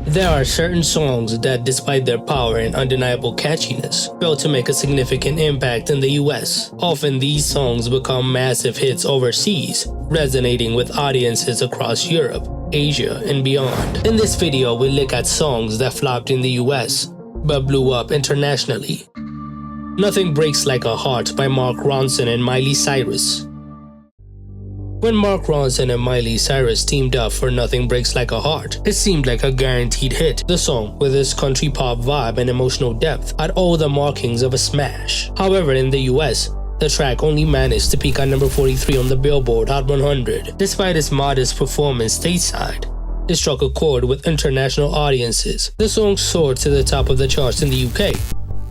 There are certain songs that, despite their power and undeniable catchiness, fail to make a significant impact in the US. Often these songs become massive hits overseas, resonating with audiences across Europe, Asia, and beyond. In this video, we look at songs that flopped in the US, but blew up internationally. Nothing Breaks Like a Heart by Mark Ronson and Miley Cyrus. When Mark Ronson and Miley Cyrus teamed up for Nothing Breaks Like a Heart, it seemed like a guaranteed hit. The song, with its country pop vibe and emotional depth, had all the markings of a smash. However, in the US, the track only managed to peak at number 43 on the Billboard Hot 100. Despite its modest performance stateside, it struck a chord with international audiences. The song soared to the top of the charts in the UK,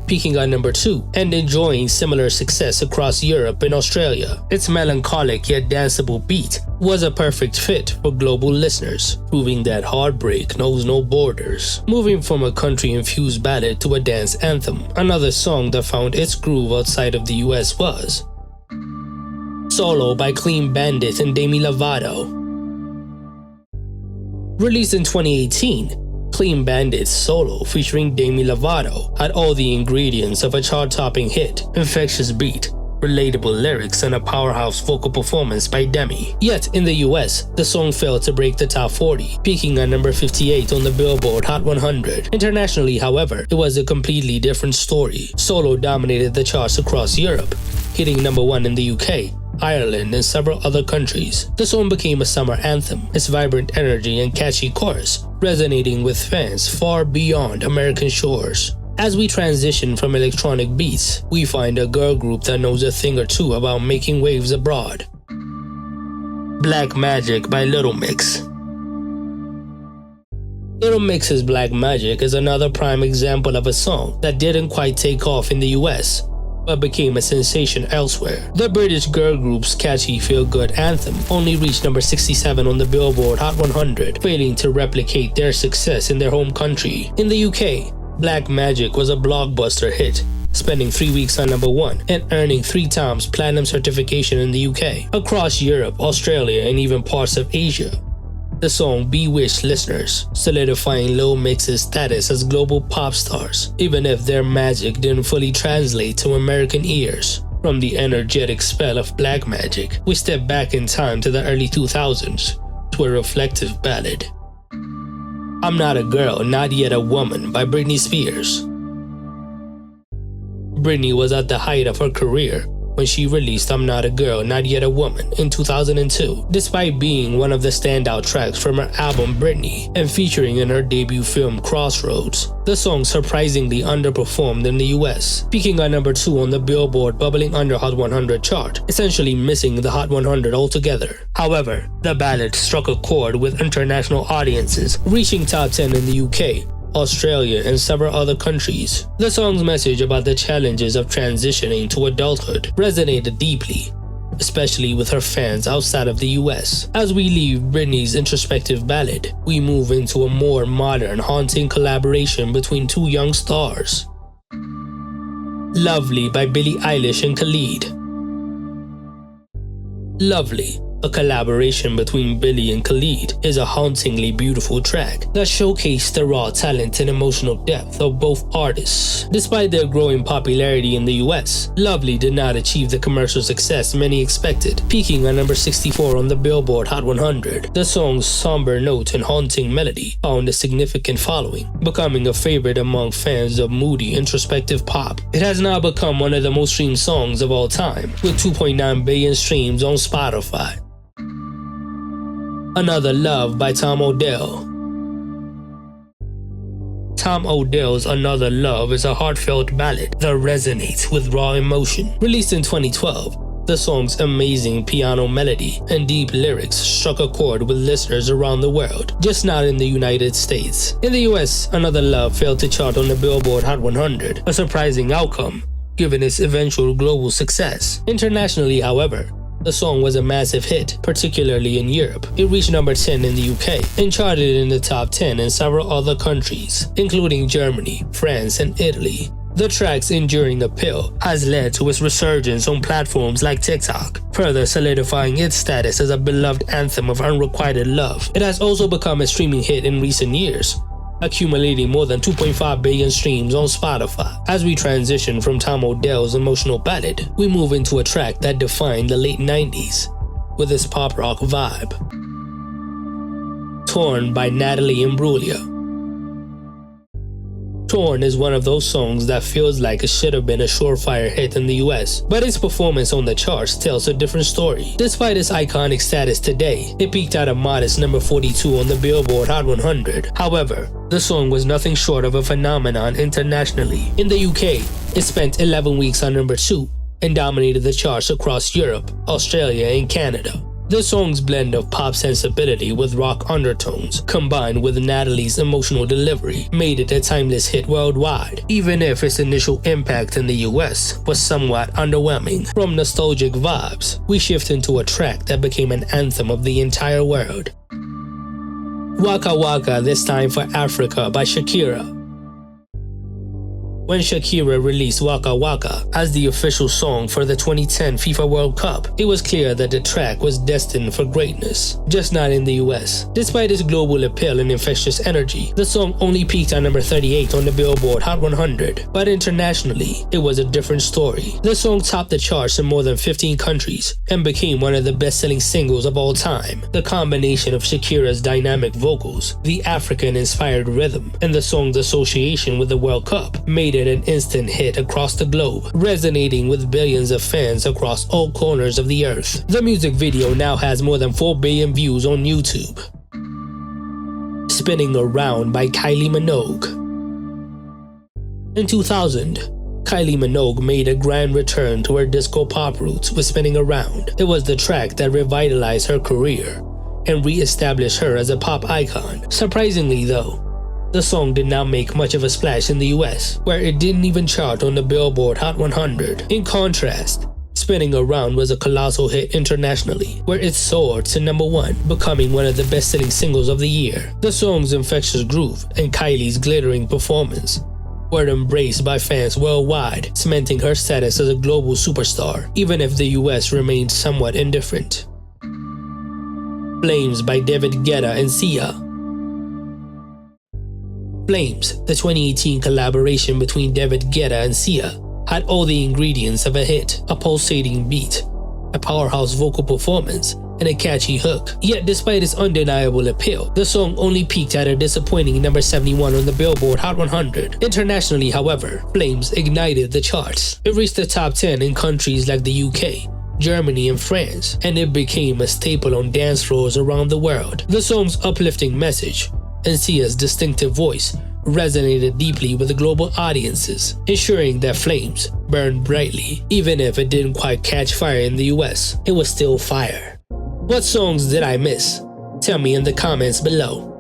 peaking at number 2 and enjoying similar success across Europe and Australia. Its melancholic yet danceable beat was a perfect fit for global listeners, proving that heartbreak knows no borders. Moving from a country-infused ballad to a dance anthem, another song that found its groove outside of the US was Solo by Clean Bandit and Demi Lovato. Released in 2018, Clean Bandit's Solo featuring Demi Lovato had all the ingredients of a chart-topping hit: infectious beat, relatable lyrics, and a powerhouse vocal performance by Demi. Yet in the US, the song failed to break the top 40, peaking at number 58 on the Billboard Hot 100. Internationally, however, it was a completely different story. Solo dominated the charts across Europe, hitting number 1 in the UK, Ireland, and several other countries. The song became a summer anthem, its vibrant energy and catchy chorus resonating with fans far beyond American shores. As we transition from electronic beats, we find a girl group that knows a thing or two about making waves abroad. Black Magic by Little Mix. Little Mix's Black Magic is another prime example of a song that didn't quite take off in the US, but became a sensation elsewhere. The British girl group's catchy feel-good anthem only reached number 67 on the Billboard Hot 100, failing to replicate their success in their home country. In the UK, Black Magic was a blockbuster hit, spending 3 weeks on number 1 and earning 3 times platinum certification in the UK. Across Europe, Australia, and even parts of Asia, the song bewitched listeners, solidifying Lil Mix's status as global pop stars, even if their magic didn't fully translate to American ears. From the energetic spell of Black Magic, we step back in time to the early 2000s to a reflective ballad. I'm Not a Girl, Not Yet a Woman by Britney Spears. Britney was at the height of her career when she released I'm Not a Girl, Not Yet a Woman in 2002. Despite being one of the standout tracks from her album Britney and featuring in her debut film Crossroads, the song surprisingly underperformed in the US, peaking at number 2 on the Billboard Bubbling Under Hot 100 chart, essentially missing the Hot 100 altogether. However, the ballad struck a chord with international audiences, reaching top 10 in the UK, Australia, and several other countries. The song's message about the challenges of transitioning to adulthood resonated deeply, especially with her fans outside of the US. As we leave Britney's introspective ballad, we move into a more modern, haunting collaboration between 2 young stars. Lovely by Billie Eilish and Khalid. Lovely, a collaboration between Billie and Khalid, is a hauntingly beautiful track that showcased the raw talent and emotional depth of both artists. Despite their growing popularity in the US, Lovely did not achieve the commercial success many expected, peaking at number 64 on the Billboard Hot 100. The song's somber note and haunting melody found a significant following, becoming a favorite among fans of moody, introspective pop. It has now become one of the most streamed songs of all time, with 2.9 billion streams on Spotify. Another Love by Tom Odell. Tom Odell's Another Love is a heartfelt ballad that resonates with raw emotion. Released in 2012, the song's amazing piano melody and deep lyrics struck a chord with listeners around the world, just not in the United States. In the US, Another Love failed to chart on the Billboard Hot 100, a surprising outcome given its eventual global success. Internationally, however, the song was a massive hit, particularly in Europe. It reached number 10 in the UK and charted in the top 10 in several other countries, including Germany, France, and Italy. The track's enduring appeal has led to its resurgence on platforms like TikTok, further solidifying its status as a beloved anthem of unrequited love. It has also become a streaming hit in recent years, accumulating more than 2.5 billion streams on Spotify. As we transition from Tom Odell's emotional ballad, we move into a track that defined the late 90s with its pop rock vibe. Torn by Natalie Imbruglia. Torn is one of those songs that feels like it should have been a surefire hit in the US, but its performance on the charts tells a different story. Despite its iconic status today, it peaked at a modest number 42 on the Billboard Hot 100. However, the song was nothing short of a phenomenon internationally. In the UK, it spent 11 weeks on number 2 and dominated the charts across Europe, Australia, and Canada. The song's blend of pop sensibility with rock undertones, combined with Natalie's emotional delivery, made it a timeless hit worldwide, even if its initial impact in the US was somewhat underwhelming. From nostalgic vibes, we shift into a track that became an anthem of the entire world. Waka Waka, This Time for Africa by Shakira. When Shakira released Waka Waka as the official song for the 2010 FIFA World Cup, it was clear that the track was destined for greatness, just not in the US. Despite its global appeal and infectious energy, the song only peaked at number 38 on the Billboard Hot 100, but internationally, it was a different story. The song topped the charts in more than 15 countries and became one of the best-selling singles of all time. The combination of Shakira's dynamic vocals, the African-inspired rhythm, and the song's association with the World Cup made it an instant hit across the globe, resonating with billions of fans across all corners of the earth. The music video now has more than 4 billion views on YouTube. Spinning Around by Kylie Minogue. In 2000, Kylie Minogue made a grand return to her disco pop roots with Spinning Around. It was the track that revitalized her career and re-established her as a pop icon. Surprisingly though, the song did not make much of a splash in the US, where it didn't even chart on the Billboard Hot 100. In contrast, Spinning Around was a colossal hit internationally, where it soared to number 1, becoming one of the best-selling singles of the year. The song's infectious groove and Kylie's glittering performance were embraced by fans worldwide, cementing her status as a global superstar, even if the US remained somewhat indifferent. Flames by David Guetta and Sia. Flames, the 2018 collaboration between David Guetta and Sia, had all the ingredients of a hit: a pulsating beat, a powerhouse vocal performance, and a catchy hook. Yet despite its undeniable appeal, the song only peaked at a disappointing number 71 on the Billboard Hot 100. Internationally, however, Flames ignited the charts. It reached the top 10 in countries like the UK, Germany, and France, and it became a staple on dance floors around the world. The song's uplifting message and Sia's distinctive voice resonated deeply with the global audiences, ensuring that Flames burned brightly. Even if it didn't quite catch fire in the US, it was still fire. What songs did I miss? Tell me in the comments below.